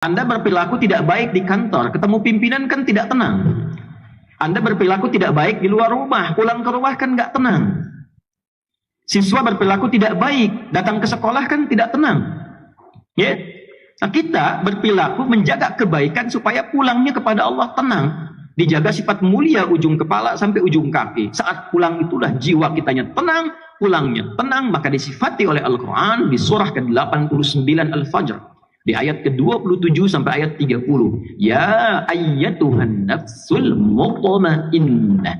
Anda berperilaku tidak baik di kantor, ketemu pimpinan kan tidak tenang. Anda berperilaku tidak baik di luar rumah, pulang ke rumah kan nggak tenang. Siswa berperilaku tidak baik, datang ke sekolah kan tidak tenang. Ya, nah, kita berperilaku menjaga kebaikan supaya pulangnya kepada Allah tenang. Dijaga sifat mulia ujung kepala sampai ujung kaki. Saat pulang itulah jiwa kitanya tenang, pulangnya tenang, maka disifati oleh Al-Quran di surah ke-89 Al-Fajr. Di ayat ke-27 sampai ayat 30. Ya ayyatuhan nafsul mutmainnah.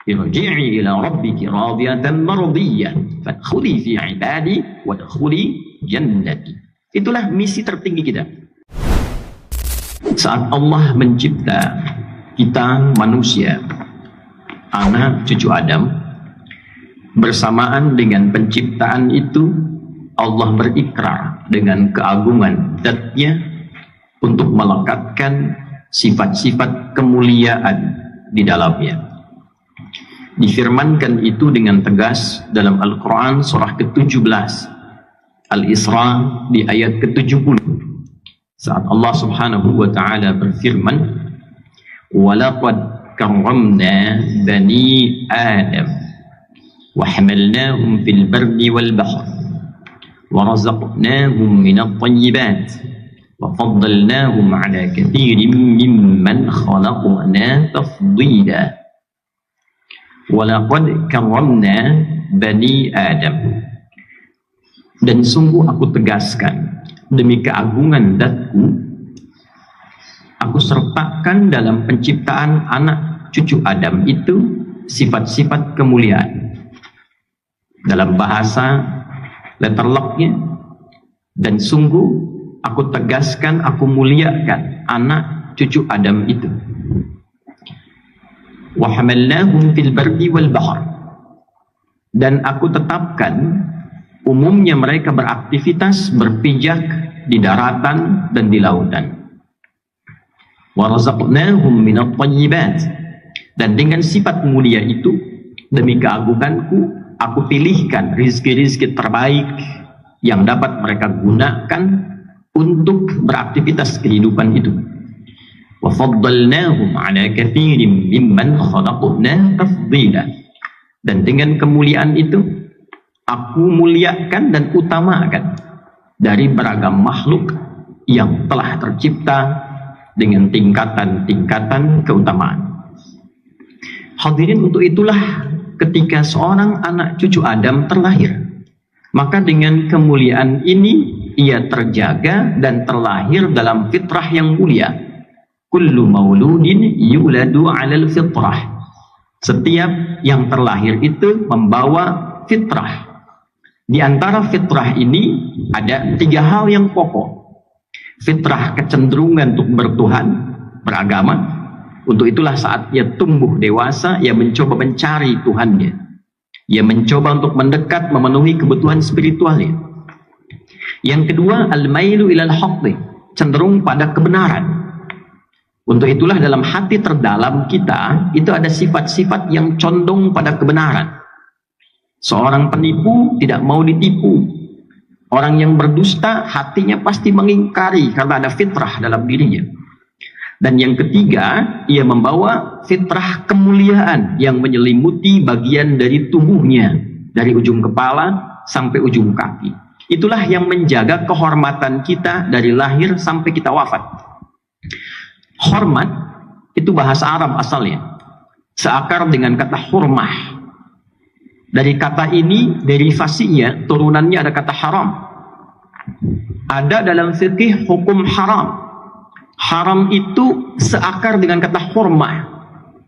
Irji'i ila rabbiki radiyatan mardiyah. Fadkhuli fi ibadi wadkhuli jannati. Itulah misi tertinggi kita. Saat Allah mencipta kita manusia, anak cucu Adam, bersamaan dengan penciptaan itu Allah berikrar dengan keagungan zat-Nya untuk melekatkan sifat-sifat kemuliaan di dalamnya. Difirmankan itu dengan tegas dalam Al-Quran surah ke-17 Al-Isra di ayat ke-70, saat Allah subhanahu wa ta'ala berfirman, وَلَقَدْ كَرَّمْنَا بَنِي آدَمَ وَحَمَلْنَاهُمْ فِي الْبَرِّ وَالْبَحْرِ وَرَزَقْنَاهُمْ مِنَ الطَّيِّبَاتِ وَفَضَّلْنَاهُمْ عَلَى كَثِيرٍ مِّمَّنْ خَلَقْنَا تَفْضِيلًا وَلَقَدْ كَرَّمْنَا بَنِي آدَمَ. Dan sungguh aku tegaskan demi keagungan zat-Ku, aku sertakan dalam penciptaan anak cucu Adam itu sifat-sifat kemuliaan. Dalam bahasa letterlocknya, dan sungguh aku tegaskan, aku muliakan anak cucu Adam itu. Wa hamalnahum fil barri wal bahr. Dan aku tetapkan umumnya mereka beraktivitas berpijak di daratan dan di lautan. Wa razaqnahum minat thayyibat. Dan dengan sifat mulia itu, demi keagunganku, aku pilihkan rizki-rizki terbaik yang dapat mereka gunakan untuk beraktivitas kehidupan itu. Wa faddalnahum ala katsirin mimman khalaqna tafdila. Dan dengan kemuliaan itu, aku muliakan dan utamakan dari beragam makhluk yang telah tercipta dengan tingkatan-tingkatan keutamaan. Hadirin, untuk itulah ketika seorang anak cucu Adam terlahir, maka dengan kemuliaan ini ia terjaga dan terlahir dalam fitrah yang mulia. Kullu mauludin yuladu 'alal fitrah. Setiap yang terlahir itu membawa fitrah. Di antara fitrah ini ada 3 hal yang pokok. Fitrah kecenderungan untuk bertuhan, beragama. Untuk itulah saat ia tumbuh dewasa, ia mencoba mencari Tuhannya. Ia mencoba untuk mendekat, memenuhi kebutuhan spiritualnya. Yang kedua, al-mailu ilal haqqi, cenderung pada kebenaran. Untuk itulah dalam hati terdalam kita, itu ada sifat-sifat yang condong pada kebenaran. Seorang penipu tidak mau ditipu. Orang yang berdusta, hatinya pasti mengingkari karena ada fitrah dalam dirinya. Dan yang ketiga, ia membawa fitrah kemuliaan yang menyelimuti bagian dari tubuhnya, dari ujung kepala sampai ujung kaki. Itulah yang menjaga kehormatan kita dari lahir sampai kita wafat. Hormat itu bahasa Arab asalnya, seakar dengan kata hurmah. Dari kata ini, derivasinya, turunannya ada kata haram. Ada dalam fikih hukum haram. Haram itu seakar dengan kata hurmah.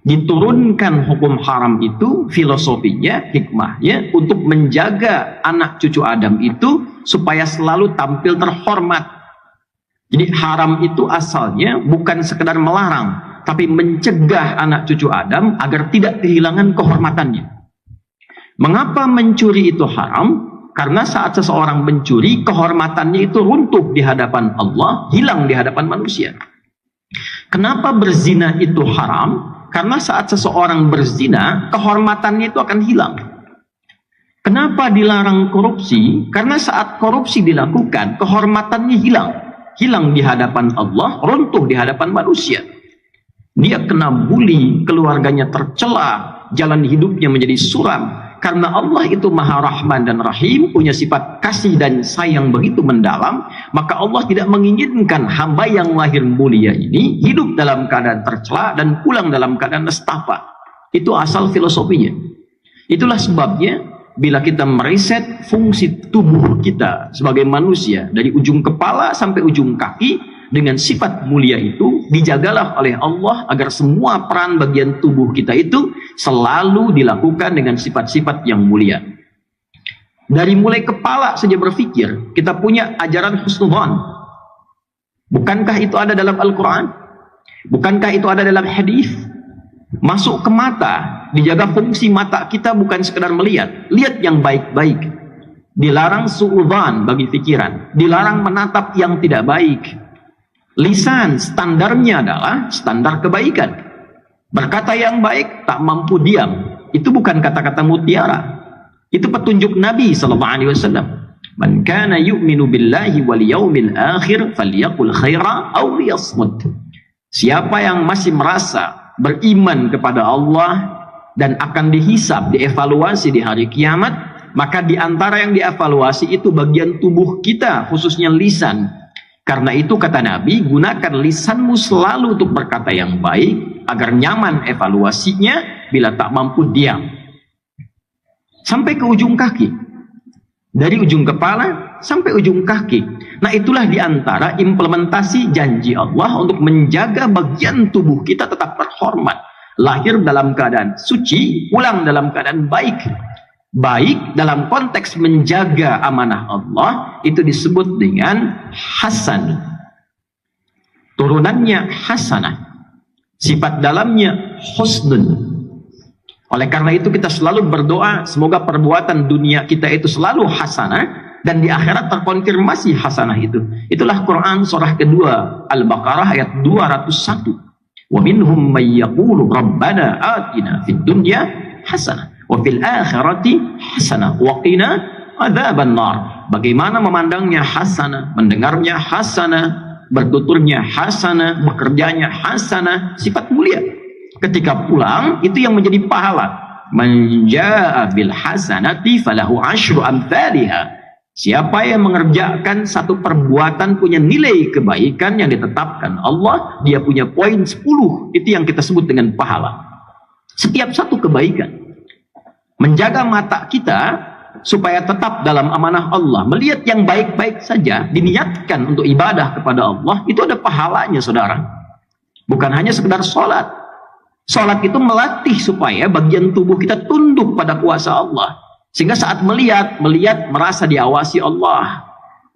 Diturunkan hukum haram itu, filosofinya, hikmahnya, untuk menjaga anak cucu Adam itu supaya selalu tampil terhormat. Jadi haram itu asalnya bukan sekedar melarang, tapi mencegah anak cucu Adam agar tidak kehilangan kehormatannya. Mengapa mencuri itu haram? Karena saat seseorang mencuri, kehormatannya itu runtuh di hadapan Allah, hilang di hadapan manusia. Kenapa berzina itu haram? Karena saat seseorang berzina, kehormatannya itu akan hilang. Kenapa dilarang korupsi? Karena saat korupsi dilakukan, kehormatannya hilang. hilang di hadapan Allah, runtuh di hadapan manusia. Dia kena bully, keluarganya tercela, jalan hidupnya menjadi suram. Karena Allah itu Maha Rahman dan Rahim, punya sifat kasih dan sayang begitu mendalam, maka Allah tidak menginginkan hamba yang lahir mulia ini hidup dalam keadaan tercela dan pulang dalam keadaan nestapa. Itu asal filosofinya. Itulah sebabnya bila kita mereset fungsi tubuh kita sebagai manusia dari ujung kepala sampai ujung kaki dengan sifat mulia itu, dijagalah oleh Allah agar semua peran bagian tubuh kita itu selalu dilakukan dengan sifat-sifat yang mulia. Dari mulai kepala saja berpikir, kita punya ajaran husnudzon. Bukankah itu ada dalam Al-Quran? Bukankah itu ada dalam hadis? Masuk ke mata, dijaga fungsi mata kita bukan sekedar melihat, lihat yang baik-baik. Dilarang suudzon bagi pikiran, dilarang menatap yang tidak baik. Lisan standarnya adalah standar kebaikan. Berkata yang baik, tak mampu diam. Itu bukan kata-kata mutiara. Itu petunjuk Nabi SAW. Man kana yu'minu billahi wal yawmil akhir falyaqul khaira aw liyasmut. Siapa yang masih merasa beriman kepada Allah dan akan dihisab, dievaluasi di hari kiamat, maka di antara yang dievaluasi itu bagian tubuh kita, khususnya lisan. Karena itu kata Nabi, gunakan lisanmu selalu untuk berkata yang baik, agar nyaman evaluasinya bila tak mampu diam. Sampai ke ujung kaki. Dari ujung kepala sampai ujung kaki. Nah itulah diantara implementasi janji Allah untuk menjaga bagian tubuh kita tetap terhormat. Lahir dalam keadaan suci, pulang dalam keadaan baik. Baik dalam konteks menjaga amanah Allah itu disebut dengan hasan. Turunannya hasanah. Sifat dalamnya husnun. Oleh karena itu kita selalu berdoa semoga perbuatan dunia kita itu selalu hasanah dan di akhirat terkonfirmasi hasanah itu. Itulah Quran surah kedua Al-Baqarah ayat 201. Wa minhum may yaqulu rabbana atina fid dunya hasanah wa fil akhirati hasanah wa qina adzaban nar. Bagaimana memandangnya hasanah, mendengarnya hasanah, bertuturnya hasanah, bekerjanya hasanah, sifat mulia. Ketika pulang itu yang menjadi pahala. Man jaa bil hasanati falahu asyru amsalha. Siapa yang mengerjakan satu perbuatan punya nilai kebaikan yang ditetapkan Allah, dia punya poin 10. Itu yang kita sebut dengan pahala. Setiap satu kebaikan. Menjaga mata kita supaya tetap dalam amanah Allah, melihat yang baik-baik saja, diniatkan untuk ibadah kepada Allah, itu ada pahalanya saudara. Bukan hanya sekedar sholat. Sholat itu melatih supaya bagian tubuh kita tunduk pada kuasa Allah. Sehingga saat melihat merasa diawasi Allah.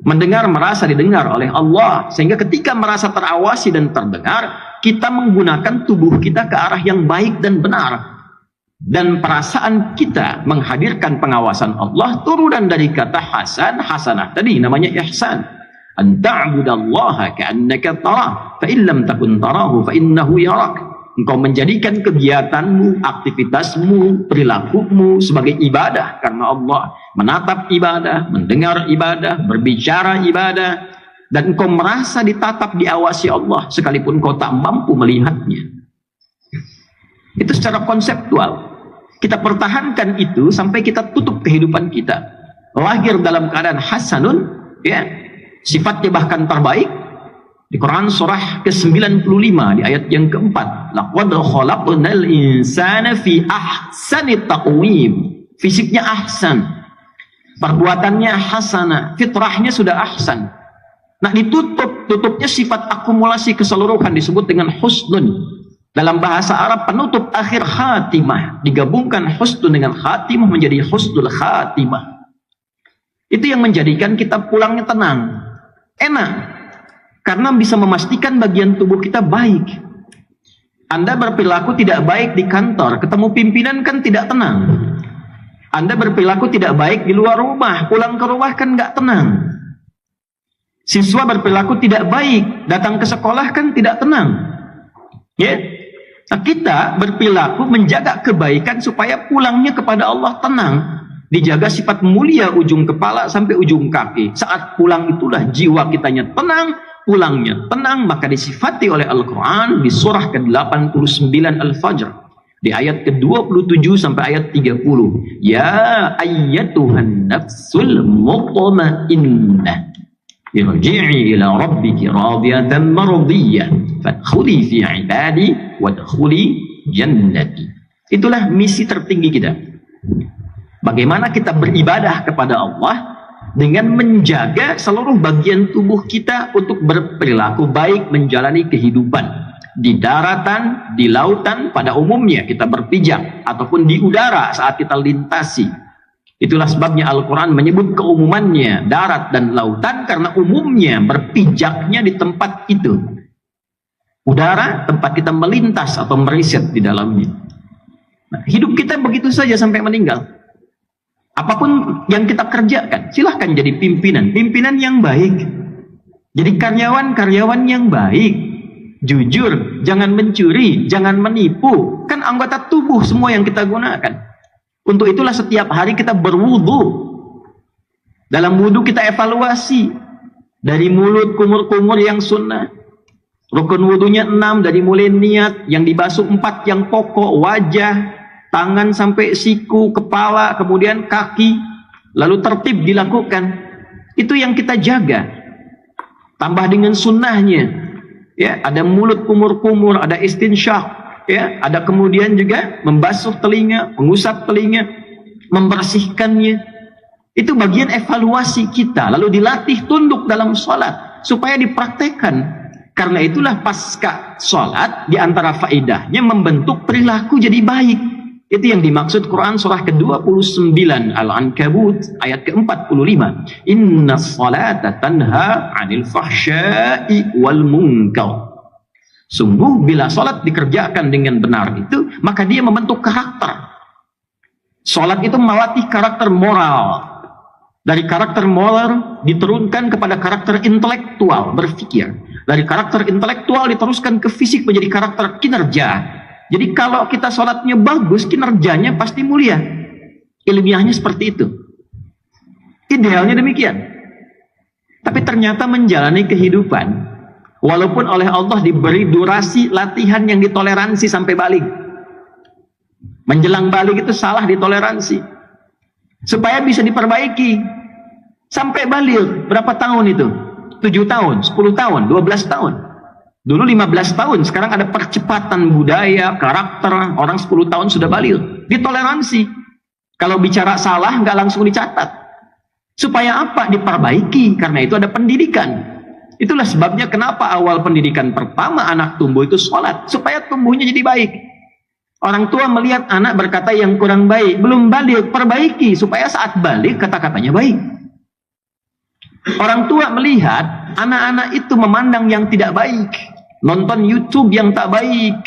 Mendengar merasa didengar oleh Allah. Sehingga ketika merasa terawasi dan terdengar, kita menggunakan tubuh kita ke arah yang baik dan benar. Dan perasaan kita menghadirkan pengawasan Allah turunan dari kata hasan, hasanah. Tadi namanya ihsan. An ta'budallaha ka'annaka tarah, fa in lam takun tarahu fa innahu yarak. Engkau menjadikan kegiatanmu, aktivitasmu, perilakumu sebagai ibadah karena Allah. Menatap ibadah, mendengar ibadah, berbicara ibadah, dan engkau merasa ditatap, diawasi Allah sekalipun kau tak mampu melihatnya. Itu secara konseptual. Kita pertahankan itu sampai kita tutup kehidupan kita. Lahir dalam keadaan hasanun, ya, sifatnya bahkan terbaik. Di Quran surah ke-95 di ayat yang keempat, laqad khalaqnal insana fi ahsani taqwim. Fisiknya ahsan, perbuatannya hasanah, fitrahnya sudah ahsan. Nah, tutupnya sifat akumulasi keseluruhan disebut dengan husnun. Dalam bahasa Arab penutup akhir khatimah, digabungkan husnun dengan khatimah menjadi husnul khatimah. Itu yang menjadikan kita pulangnya tenang, enak. Karena bisa memastikan bagian tubuh kita baik. Anda berperilaku tidak baik di kantor, ketemu pimpinan kan tidak tenang. Anda berperilaku tidak baik di luar rumah, pulang ke rumah kan nggak tenang. Siswa berperilaku tidak baik, datang ke sekolah kan tidak tenang. Ya, nah, kita berperilaku menjaga kebaikan supaya pulangnya kepada Allah tenang. Dijaga sifat mulia ujung kepala sampai ujung kaki. Saat pulang itulah jiwa kitanya tenang. pulangnya tenang, maka disifati oleh Al-Quran di surah ke-89 Al-Fajr di ayat ke-27 sampai ayat 30. Ya ayyatuhan nafsul mutmainnah irji'i ila rabbiki radiyatan mardiyah fadkhuli fi ibadi wadkhuli jannati. Itulah misi tertinggi kita. Bagaimana kita beribadah kepada Allah dengan menjaga seluruh bagian tubuh kita untuk berperilaku baik menjalani kehidupan di daratan, di lautan pada umumnya kita berpijak, ataupun di udara saat kita lintasi. Itulah sebabnya Al-Quran menyebut keumumannya darat dan lautan, karena umumnya berpijaknya di tempat itu. Udara, tempat kita melintas atau meriset di dalamnya. Nah, hidup kita begitu saja sampai meninggal. Apapun yang kita kerjakan, silahkan jadi pimpinan yang baik. Jadi karyawan yang baik, jujur, jangan mencuri, jangan menipu. Kan anggota tubuh semua yang kita gunakan. Untuk itulah setiap hari kita berwudu. Dalam wudu kita evaluasi. Dari mulut, kumur-kumur yang sunnah. Rukun wudunya 6, dari mulai niat, yang dibasuh 4 yang pokok, wajah, tangan sampai siku, kepala, kemudian kaki, lalu tertib dilakukan. Itu yang kita jaga. Tambah dengan sunnahnya, ya, ada mulut kumur-kumur, ada istinsyaq, ya, ada kemudian juga membasuh telinga, mengusap telinga, membersihkannya. Itu bagian evaluasi kita, lalu dilatih tunduk dalam sholat supaya dipraktekkan. Karena itulah pasca sholat di antara faedahnya membentuk perilaku jadi baik. Itu yang dimaksud Quran surah ke-29 Al-Ankabut ayat ke-45. Inna salata tanha 'anil fahsya'i wal munkar. Sungguh bila salat dikerjakan dengan benar itu, maka dia membentuk karakter. Salat itu melatih karakter moral. Dari karakter moral diturunkan kepada karakter intelektual, berpikir. Dari karakter intelektual diteruskan ke fisik menjadi karakter kinerja. Jadi kalau kita sholatnya bagus, kinerjanya pasti mulia. Ilmiahnya seperti itu. Idealnya demikian. Tapi ternyata menjalani kehidupan, walaupun oleh Allah diberi durasi latihan yang ditoleransi sampai balik. Menjelang balik itu salah ditoleransi. Supaya bisa diperbaiki. Sampai balik, berapa tahun itu? 7 tahun, 10 tahun, 12 tahun. Dulu 15 tahun, sekarang ada percepatan budaya, karakter, orang 10 tahun sudah balik. Ditoleransi. Kalau bicara salah, nggak langsung dicatat. Supaya apa? Diperbaiki. Karena itu ada pendidikan. Itulah sebabnya kenapa awal pendidikan pertama anak tumbuh itu sholat. Supaya tumbuhnya jadi baik. Orang tua melihat anak berkata yang kurang baik. Belum balik, perbaiki. Supaya saat balik, kata-katanya baik. Orang tua melihat anak-anak itu memandang yang tidak baik. Nonton YouTube yang tak baik,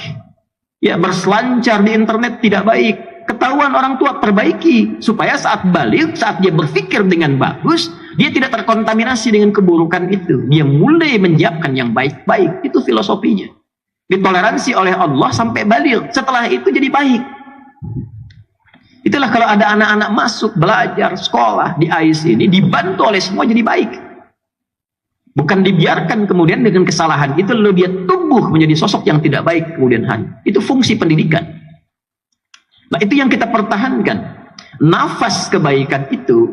ya, berselancar di internet tidak baik. Ketahuan orang tua, perbaiki supaya saat balik, saat dia berpikir dengan bagus, dia tidak terkontaminasi dengan keburukan itu. Dia mulai menyiapkan yang baik-baik. Itu filosofinya. Ditoleransi oleh Allah sampai balik. Setelah itu jadi baik. Itulah kalau ada anak-anak masuk belajar sekolah di AIS ini, dibantu oleh semua jadi baik. Bukan dibiarkan kemudian dengan kesalahan itu lalu dia tumbuh menjadi sosok yang tidak baik kemudian hari. Itu fungsi pendidikan. Nah, itu yang kita pertahankan. Nafas kebaikan itu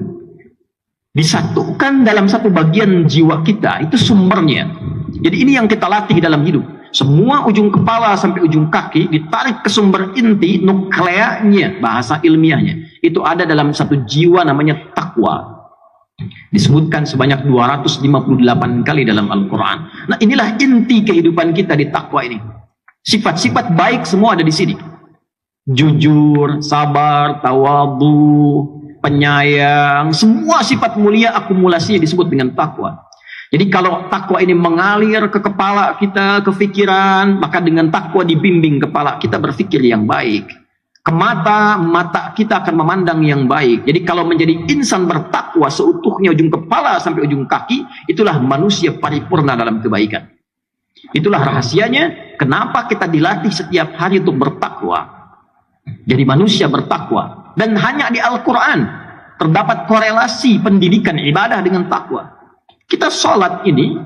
disatukan dalam satu bagian jiwa kita. Itu sumbernya. Jadi ini yang kita latih dalam hidup. Semua ujung kepala sampai ujung kaki ditarik ke sumber inti nukleanya, bahasa ilmiahnya. Itu ada dalam satu jiwa namanya takwa. Disebutkan sebanyak 258 kali dalam Al-Quran. Nah, inilah inti kehidupan kita di takwa ini. Sifat-sifat baik semua ada di sini. Jujur, sabar, tawadu, penyayang, semua sifat mulia akumulasinya disebut dengan takwa. Jadi kalau takwa ini mengalir ke kepala kita, ke pikiran, maka dengan takwa dibimbing kepala kita berpikir yang baik. Ke mata kita akan memandang yang baik. Jadi kalau menjadi insan bertakwa seutuhnya ujung kepala sampai ujung kaki, itulah manusia paripurna dalam kebaikan. Itulah rahasianya kenapa kita dilatih setiap hari untuk bertakwa. Jadi manusia bertakwa. Dan hanya di Al-Quran terdapat korelasi pendidikan ibadah dengan takwa. Kita sholat ini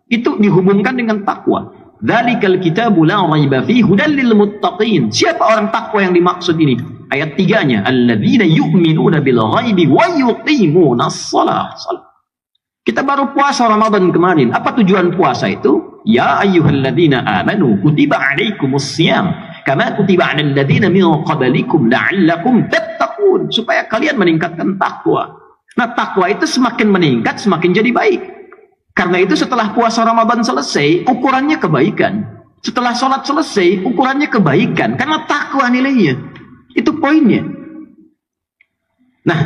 Itu dihubungkan dengan takwa. Dzalikal kitabu la raiba fihi hudal lil muttaqin. Siapa orang takwa yang dimaksud ini? Ayat 3-nya, alladzina yu'minuna bil ghaibi wa yuqimunas shalah. Kita baru puasa Ramadan kemarin. Apa tujuan puasa itu? Ya ayyuhalladzina amanu kutiba alaikumus shiyam kama kutiba 'alal ladzina min qablikum la'allakum tattaqun, supaya kalian meningkatkan takwa. Nah, takwa itu semakin meningkat semakin jadi baik. Karena itu setelah puasa Ramadan selesai, ukurannya kebaikan. Setelah sholat selesai, ukurannya kebaikan. Karena takwa nilainya. Itu poinnya. Nah,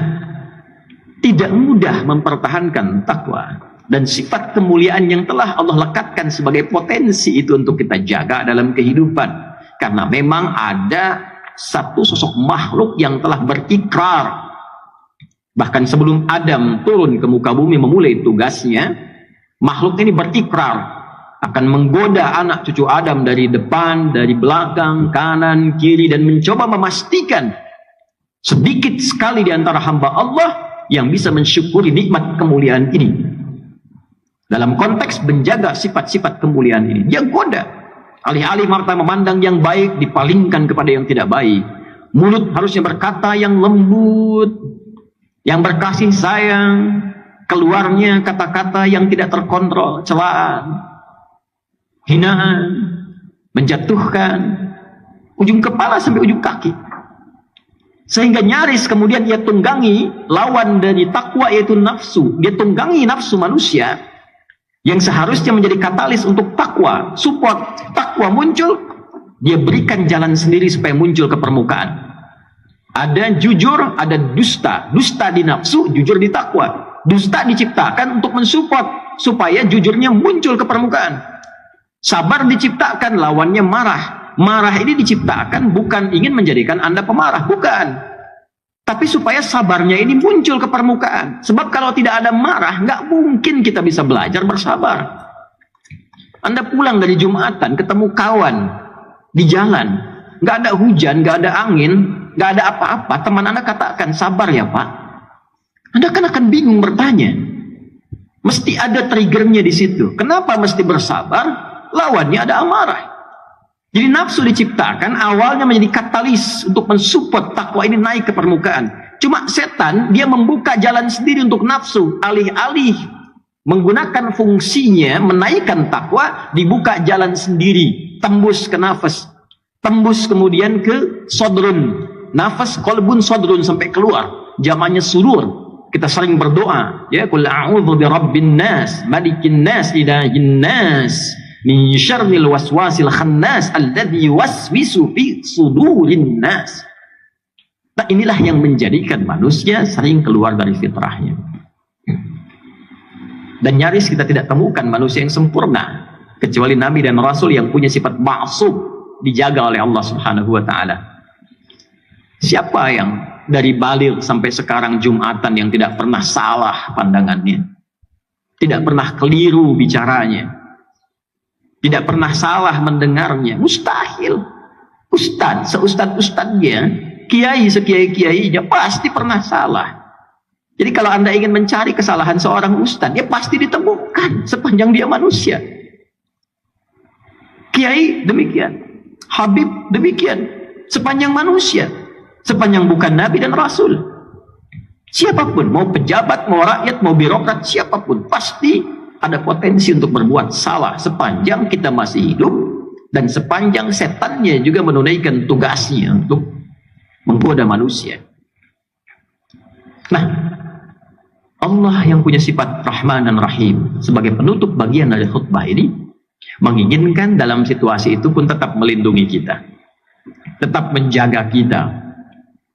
tidak mudah mempertahankan takwa. Dan sifat kemuliaan yang telah Allah lekatkan sebagai potensi itu untuk kita jaga dalam kehidupan. Karena memang ada satu sosok makhluk yang telah berikrar. Bahkan sebelum Adam turun ke muka bumi memulai tugasnya, makhluk ini berikrar akan menggoda anak cucu Adam dari depan, dari belakang, kanan, kiri, dan mencoba memastikan sedikit sekali di antara hamba Allah yang bisa mensyukuri nikmat kemuliaan ini. Dalam konteks menjaga sifat-sifat kemuliaan ini, dia goda. Alih-alih Marta memandang yang baik, dipalingkan kepada yang tidak baik. Mulut harusnya berkata yang lembut, yang berkasih sayang, keluarnya kata-kata yang tidak terkontrol, celaan, hinaan, menjatuhkan, ujung kepala sampai ujung kaki. Sehingga nyaris kemudian ia tunggangi lawan dari takwa, yaitu nafsu. Dia tunggangi nafsu manusia yang seharusnya menjadi katalis untuk takwa, support takwa muncul, dia berikan jalan sendiri supaya muncul ke permukaan. Ada jujur, ada dusta. Dusta di nafsu, jujur di takwa. Dusta diciptakan untuk mensupport supaya jujurnya muncul ke permukaan. Sabar diciptakan, lawannya marah. Marah ini diciptakan bukan ingin menjadikan Anda pemarah, bukan. Tapi supaya sabarnya ini muncul ke permukaan. Sebab kalau tidak ada marah, nggak mungkin kita bisa belajar bersabar. Anda pulang dari Jumatan, ketemu kawan di jalan, nggak ada hujan, nggak ada angin, nggak ada apa-apa, teman Anda katakan, sabar ya Pak. Anda kan akan bingung bertanya. Mesti ada triggernya di situ. Kenapa mesti bersabar? Lawannya ada amarah. Jadi nafsu diciptakan awalnya menjadi katalis untuk mensupport takwa ini naik ke permukaan. Cuma setan dia membuka jalan sendiri untuk nafsu. Alih-alih menggunakan fungsinya menaikkan takwa, dibuka jalan sendiri. Tembus ke nafas. Tembus kemudian ke sodrun. Nafas, kolbun, sodrun sampai keluar. Jamannya surur. Kita sering berdoa. Ya, Qul a'udzu birabbin nas, malikin nas, ilahin nas. Min syarril waswasil khannas alladzi yuwaswisu fi sudurin nas. Nah, inilah yang menjadikan manusia sering keluar dari fitrahnya. Dan nyaris kita tidak temukan manusia yang sempurna kecuali nabi dan rasul yang punya sifat ma'sum, dijaga oleh Allah Subhanahu wa taala. Siapa yang dari baligh sampai sekarang Jumatan yang tidak pernah salah pandangannya? Tidak pernah keliru bicaranya? Tidak pernah salah mendengarnya? Mustahil. Ustadz, seustadz-ustadznya, kiai sekiai-kiainya pasti pernah salah. Jadi kalau Anda ingin mencari kesalahan seorang ustadz, dia pasti ditemukan sepanjang dia manusia. Kiai demikian, Habib demikian, sepanjang manusia, sepanjang bukan nabi dan rasul. Siapapun, mau pejabat, mau rakyat, mau birokrat, siapapun pasti ada potensi untuk berbuat salah sepanjang kita masih hidup dan sepanjang setannya juga menunaikan tugasnya untuk menggoda manusia. Nah, Allah yang punya sifat Rahman dan Rahim sebagai penutup bagian dari khutbah ini menginginkan dalam situasi itu pun tetap melindungi kita, tetap menjaga kita.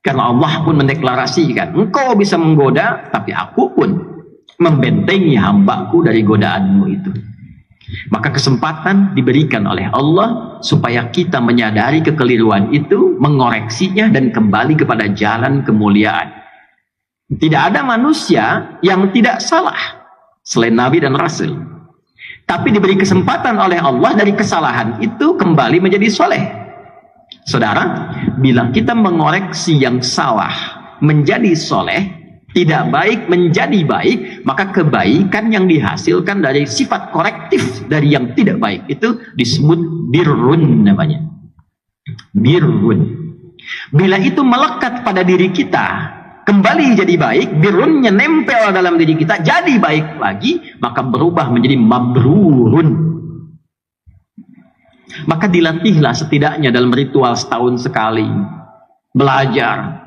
Karena Allah pun mendeklarasikan, engkau bisa menggoda, tapi aku pun membentengi hambaku dari godaanmu itu. Maka kesempatan diberikan oleh Allah supaya kita menyadari kekeliruan itu, mengoreksinya dan kembali kepada jalan kemuliaan. Tidak ada manusia yang tidak salah selain Nabi dan Rasul. Tapi diberi kesempatan oleh Allah dari kesalahan itu kembali menjadi soleh. Saudara, bila kita mengoreksi yang salah menjadi soleh, Tidak baik menjadi baik, maka kebaikan yang dihasilkan dari sifat korektif dari yang tidak baik itu disebut birrun namanya. Birrun. Bila itu melekat pada diri kita, kembali jadi baik, birrunnya nempel dalam diri kita, jadi baik lagi, maka berubah menjadi mabrurun. Maka dilatihlah setidaknya dalam ritual setahun sekali. Belajar.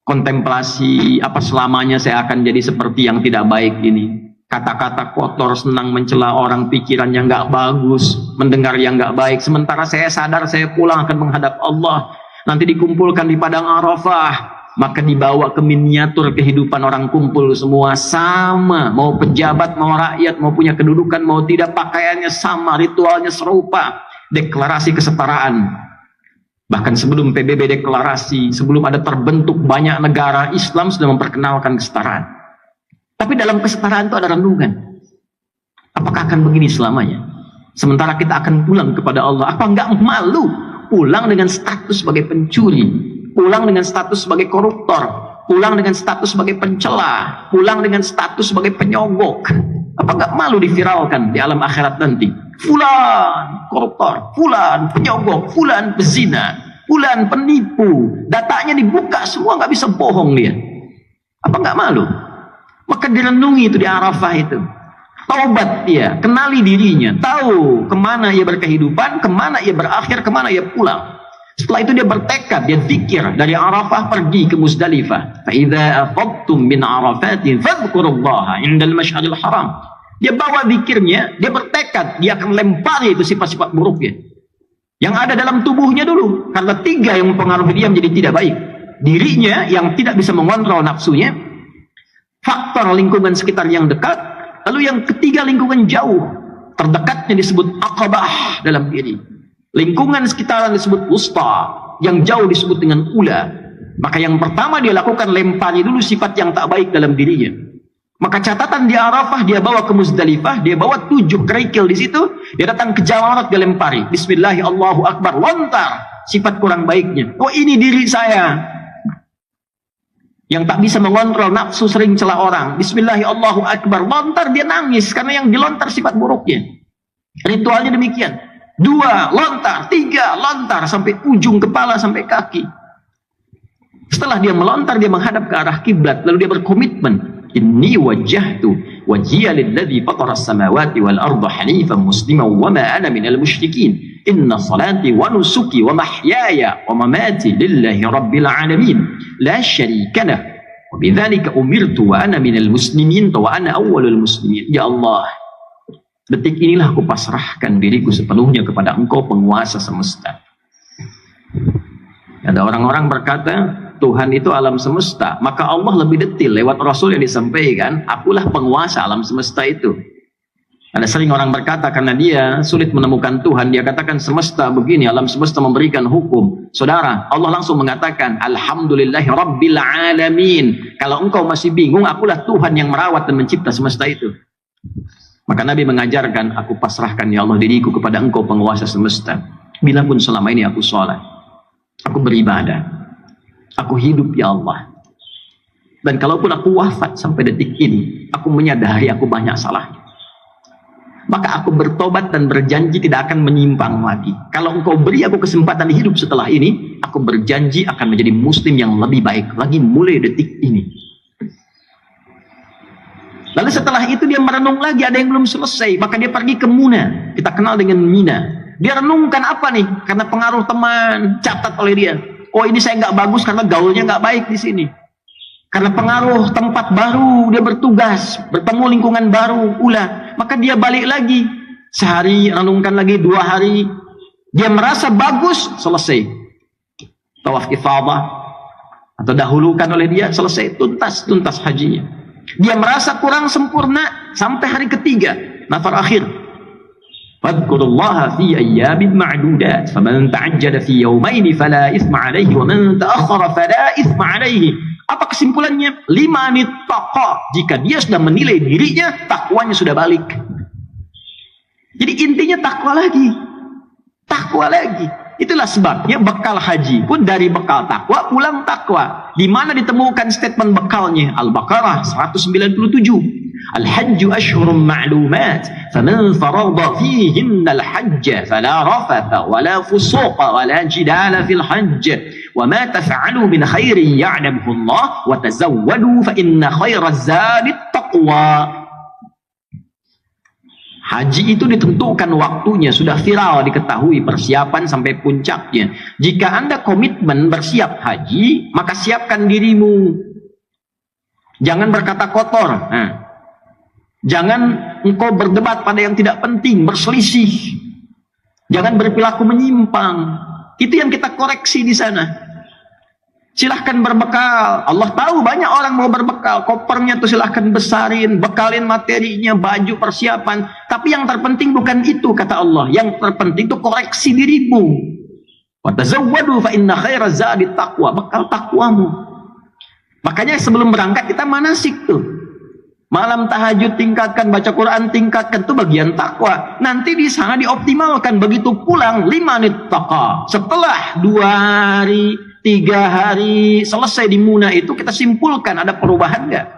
Kontemplasi, apa selamanya saya akan jadi seperti yang tidak baik ini. Kata-kata kotor, senang mencela orang, pikiran yang gak bagus, mendengar yang gak baik. Sementara saya sadar saya pulang akan menghadap Allah. Nanti dikumpulkan di padang Arafah. Maka dibawa ke miniatur kehidupan orang kumpul semua sama. Mau pejabat, mau rakyat, mau punya kedudukan, mau tidak, pakaiannya sama, ritualnya serupa. Deklarasi kesetaraan. Bahkan sebelum PBB deklarasi, sebelum ada terbentuk banyak negara, Islam sudah memperkenalkan kesetaraan. Tapi dalam kesetaraan itu ada renungan. Apakah akan begini selamanya? Sementara kita akan pulang kepada Allah. Apa enggak malu pulang dengan status sebagai pencuri, pulang dengan status sebagai koruptor, pulang dengan status sebagai pencela, pulang dengan status sebagai penyogok? Apa enggak malu diviralkan di alam akhirat nanti? Fulan koruptor, fulan penyogok, fulan pezina, fulan penipu, datanya dibuka semua, nggak bisa bohong dia. Apa nggak malu? Maka direnungi itu di Arafah itu. Taubat dia, kenali dirinya, tahu kemana ia berkehidupan, kemana ia berakhir, kemana ia pulang. Setelah itu dia bertekad, dia zikir dari Arafah pergi ke Muzdalifah. Fa idza afadtum min Arafatin fadhkurullaha 'indal masy'aril haram. Dia bawa zikirnya, dia bertekad, dia akan lempari itu sifat-sifat buruknya yang ada dalam tubuhnya dulu. Karena 3 yang mempengaruhi dia menjadi tidak baik. Dirinya yang tidak bisa mengontrol nafsunya, faktor lingkungan sekitar yang dekat, lalu yang ketiga lingkungan jauh. Terdekatnya disebut aqabah dalam diri. Lingkungan sekitaran disebut wusta, yang jauh disebut dengan ula. Maka yang pertama dia lakukan, lempari dulu sifat yang tak baik dalam dirinya. Maka catatan di Arafah, dia bawa ke Muzdalifah, dia bawa 7 kerikil di situ, dia datang ke Jamarat, dia lempari. Bismillah, Allahu Akbar, lontar sifat kurang baiknya. Oh, ini diri saya yang tak bisa mengontrol nafsu, sering celah orang. Bismillah, Allahu Akbar, lontar, dia nangis karena yang dilontar sifat buruknya. Ritualnya demikian. 2 lontar, 3 lontar, sampai ujung kepala, sampai kaki. Setelah dia melontar, dia menghadap ke arah kiblat, lalu dia berkomitmen. Inni wajjahtu wajhiya lilladzi fatara as-samawati wal arda hanifan musliman wa ma ana minal musyrikin. Inna salati wa nusuki wa mahyaya wa mamati lillahi rabbil alamin la syarika lah wa bidzalika umirtu wa ana minal muslimin wa ana awwalul muslimin. Ya Allah, detik inilah aku pasrahkan diriku sepenuhnya kepada Engkau, penguasa semesta. Ada orang-orang berkata Tuhan itu alam semesta, maka Allah lebih detil lewat Rasul yang disampaikan, akulah penguasa alam semesta itu. Ada sering orang berkata karena dia sulit menemukan Tuhan, dia katakan semesta begini, alam semesta memberikan hukum. Saudara, Allah langsung mengatakan alhamdulillahi rabbil alamin. Kalau engkau masih bingung, akulah Tuhan yang merawat dan mencipta semesta itu. Maka Nabi mengajarkan, aku pasrahkan ya Allah diriku kepada Engkau, penguasa semesta. Bila pun selama ini aku sholat, aku beribadah, aku hidup ya Allah, dan kalaupun aku wafat sampai detik ini, aku menyadari aku banyak salahnya, maka aku bertobat dan berjanji tidak akan menyimpang lagi. Kalau Engkau beri aku kesempatan hidup setelah ini, aku berjanji akan menjadi muslim yang lebih baik lagi mulai detik ini. Lalu setelah itu dia merenung lagi, ada yang belum selesai, maka dia pergi ke Muna, kita kenal dengan Mina. Dia renungkan apa nih? Karena pengaruh teman, catat oleh dia. Oh, ini saya nggak bagus karena gaulnya nggak baik di sini. Karena pengaruh tempat baru, dia bertugas, bertemu lingkungan baru, ulah. Maka dia balik lagi. Sehari, renungkan lagi, 2 hari. Dia merasa bagus, selesai. Tawaf ifadah, atau dahulukan oleh dia, selesai, tuntas hajinya. Dia merasa kurang sempurna, sampai hari ketiga, nafar akhir. Fadhkurullaha fi ayyamin ma'dudat, faman ta'ajjala fi yawmaini fala ithma alaihi, wa man ta'akhkhara fala ithma alaihi. Apa kesimpulannya? 5 nittaqa. Jika dia sudah menilai dirinya, takwanya sudah balik. Jadi intinya takwa lagi. takwa lagi. Itulah sebabnya bekal haji pun dari bekal takwa pulang takwa. Di mana ditemukan statement bekalnya? Al-Baqarah 197. Al-hajju ashhurum ma'lumat, faman farada fihinna al-hajj fala rafatha wala fusuqa wala jidala fil hajj, wa ma taf'alu min khairin ya'lamuhu Allah, wa tazawwadu fa inna khairaz zadi taqwa. Haji itu ditentukan waktunya, sudah viral diketahui persiapan sampai puncaknya. Jika Anda komitmen bersiap haji, maka siapkan dirimu. Jangan berkata kotor. Jangan engkau berdebat pada yang tidak penting, berselisih. Jangan berperilaku menyimpang. Itu yang kita koreksi di sana. Silahkan berbekal. Allah tahu banyak orang mau berbekal. Kopernya tuh silahkan besarin, bekalin materinya, baju, persiapan. Tapi yang terpenting bukan itu, kata Allah. Yang terpenting itu koreksi dirimu. Wa tazawwadu fa inna khairaz zadi taqwa. Bekal takwamu. Makanya sebelum berangkat kita manasik tuh. Malam tahajud tingkatkan, baca Quran tingkatkan, itu bagian takwa. Nanti di sana dioptimalkan. Begitu pulang 5 menit taqa. Setelah 2 hari, 3 hari selesai di Muna itu kita simpulkan ada perubahan enggak?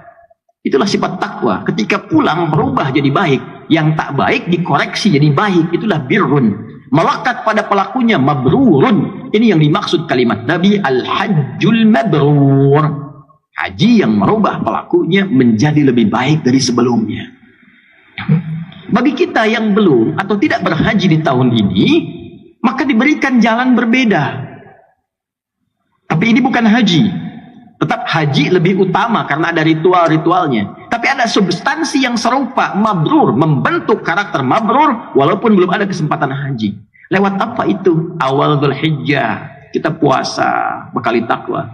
Itulah sifat takwa. Ketika pulang berubah jadi baik, yang tak baik dikoreksi jadi baik. Itulah birrun. Melekat pada pelakunya mabrurun. Ini yang dimaksud kalimat Nabi al-hajjul mabrur. Haji yang merubah pelakunya menjadi lebih baik dari sebelumnya. Bagi kita yang belum atau tidak berhaji di tahun ini, maka diberikan jalan berbeda. Tapi ini bukan haji. Tetap haji lebih utama karena ada ritual-ritualnya. Tapi ada substansi yang serupa, mabrur, membentuk karakter mabrur walaupun belum ada kesempatan haji. Lewat apa itu? Awal Dzulhijjah kita puasa, bekali takwa.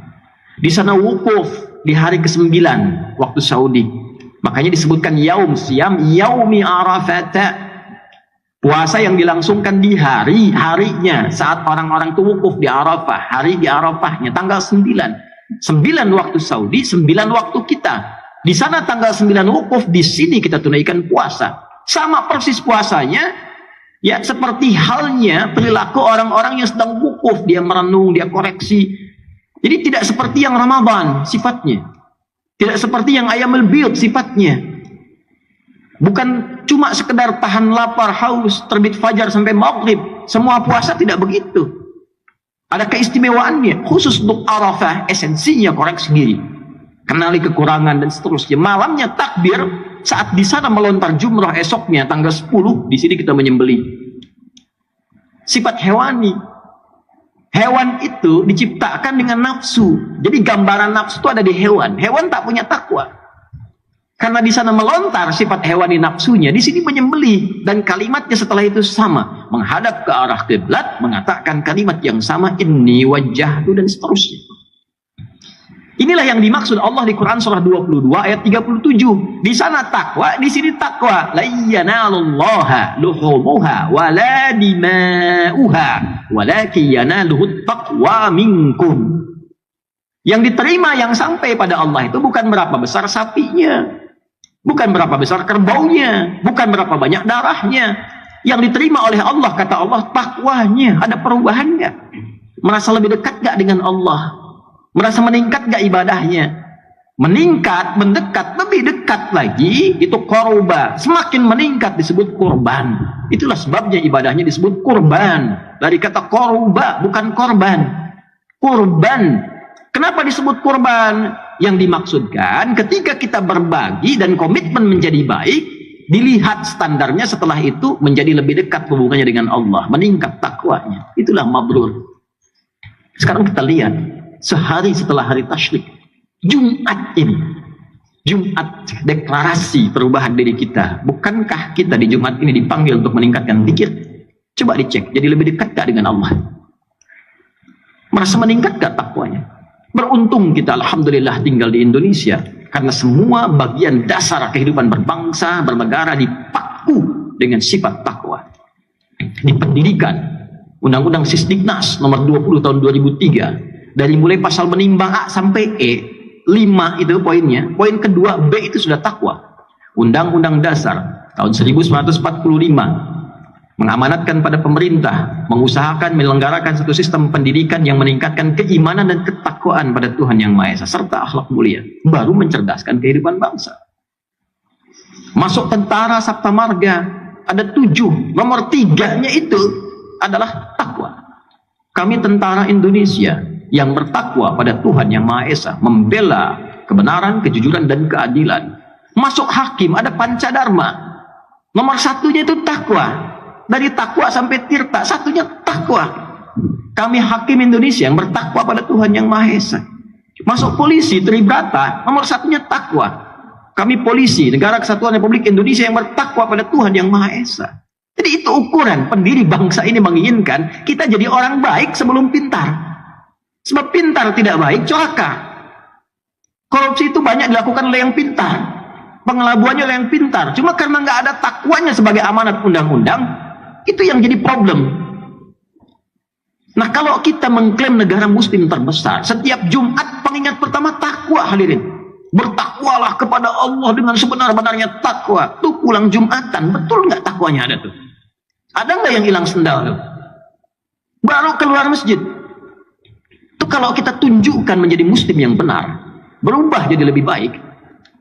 Di sana wukuf di hari ke-9 waktu Saudi. Makanya disebutkan yaum siyam yaumi arafata. Puasa yang dilangsungkan di harinya saat orang-orang itu wukuf di Arafah, hari di Arafahnya tanggal 9. 9 waktu Saudi, 9 waktu kita. Di sana tanggal 9 wukuf, di sini kita tunaikan puasa. Sama persis puasanya, ya seperti halnya perilaku orang-orang yang sedang wukuf, dia merenung, dia koreksi. Jadi tidak seperti yang Ramadan sifatnya. Tidak seperti yang Ayyamul Bid sifatnya. Bukan cuma sekedar tahan lapar, haus, terbit fajar sampai maghrib. Semua puasa tidak begitu. Ada keistimewaannya. Khusus untuk Arafah, esensinya koreksi diri. Kenali kekurangan dan seterusnya. Malamnya takbir, saat di sana melontar jumrah esoknya tanggal 10, di sini kita menyembelih. Sifat hewani. Hewan itu diciptakan dengan nafsu. Jadi gambaran nafsu itu ada di hewan. Hewan tak punya takwa. Karena di sana melontar sifat hewani nafsunya, di sini menyembelih dan kalimatnya setelah itu sama, menghadap ke arah kiblat, mengatakan kalimat yang sama, inni wajjahtu dan seterusnya. Inilah yang dimaksud Allah di Quran surah 22 ayat 37. Di sana takwa, di sini takwa. La yanalullaha luhumuha wala dima'uha walakin yanaluhut taqwa minkum. Yang diterima, yang sampai pada Allah itu bukan berapa besar sapinya, bukan berapa besar kerbaunya, bukan berapa banyak darahnya. Yang diterima oleh Allah, kata Allah, takwanya. Ada perubahan nggak? Merasa lebih dekat nggak dengan Allah? Merasa meningkat nggak ibadahnya? Meningkat, mendekat, lebih dekat lagi, itu korba. Semakin meningkat disebut kurban. Itulah sebabnya ibadahnya disebut kurban. Dari kata korba, bukan korban. Kurban. Kenapa disebut kurban? Yang dimaksudkan ketika kita berbagi dan komitmen menjadi baik, dilihat standarnya setelah itu menjadi lebih dekat hubungannya dengan Allah, meningkat takwanya. Itulah mabrur. Sekarang kita lihat, sehari setelah hari tasyrik, Jumat ini, Jumat deklarasi perubahan diri kita. Bukankah kita di Jumat ini dipanggil untuk meningkatkan zikir? Coba dicek, jadi lebih dekat gak dengan Allah? Merasa meningkat gak takwanya? Beruntung kita alhamdulillah tinggal di Indonesia, karena semua bagian dasar kehidupan berbangsa, bernegara dipaku dengan sifat takwa. Di pendidikan, Undang-Undang Sisdiknas nomor 20 tahun 2003, dari mulai pasal menimbang A sampai E, 5 itu poinnya. Poin kedua B itu sudah takwa. Undang-Undang Dasar tahun 1945 mengamanatkan pada pemerintah, mengusahakan menyelenggarakan satu sistem pendidikan yang meningkatkan keimanan dan ketakwaan pada Tuhan Yang Maha Esa serta akhlak mulia, baru mencerdaskan kehidupan bangsa. Masuk tentara Sabta Marga ada 7, nomor 3-nya itu adalah takwa. Kami tentara Indonesia yang bertakwa pada Tuhan Yang Maha Esa, membela kebenaran, kejujuran dan keadilan. Masuk hakim ada pancadharma, nomor 1-nya itu takwa. Dari takwa sampai tirta, satunya takwa. Kami hakim Indonesia yang bertakwa pada Tuhan Yang Maha Esa. Masuk polisi, Tribrata, nomor 1-nya takwa. Kami polisi, Negara Kesatuan Republik Indonesia yang bertakwa pada Tuhan Yang Maha Esa. Jadi itu ukuran pendiri bangsa ini menginginkan kita jadi orang baik sebelum pintar. Sebab pintar tidak baik, celaka. Korupsi itu banyak dilakukan oleh yang pintar. Pengelabuannya oleh yang pintar. Cuma karena nggak ada takwanya sebagai amanat undang-undang, itu yang jadi problem. Nah, kalau kita mengklaim negara muslim terbesar, setiap Jumat pengingat pertama takwa, hadirin. Bertakwalah kepada Allah dengan sebenar-benarnya takwa. Tuh pulang Jumatan, betul nggak takwanya ada tuh? Ada nggak yang hilang sendal tuh? Baru keluar masjid. Tuh kalau kita tunjukkan menjadi muslim yang benar, berubah jadi lebih baik,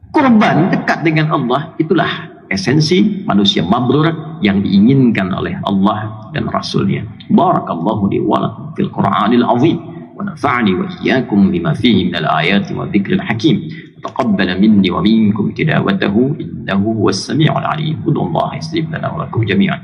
kurban dekat dengan Allah, itulah esensi manusia mabrur yang diinginkan oleh Allah dan Rasulnya. Barakallahu li wa lakum fil Qur'anil azim wa nafa'ani wa iyyakum bima fihi minal ayati wa dzikril hakim. Taqabbala minni wa minkum tilawatahu innahu huwas sami'ul 'alim. Qudullaha yastajib lana wa lakum jami'an.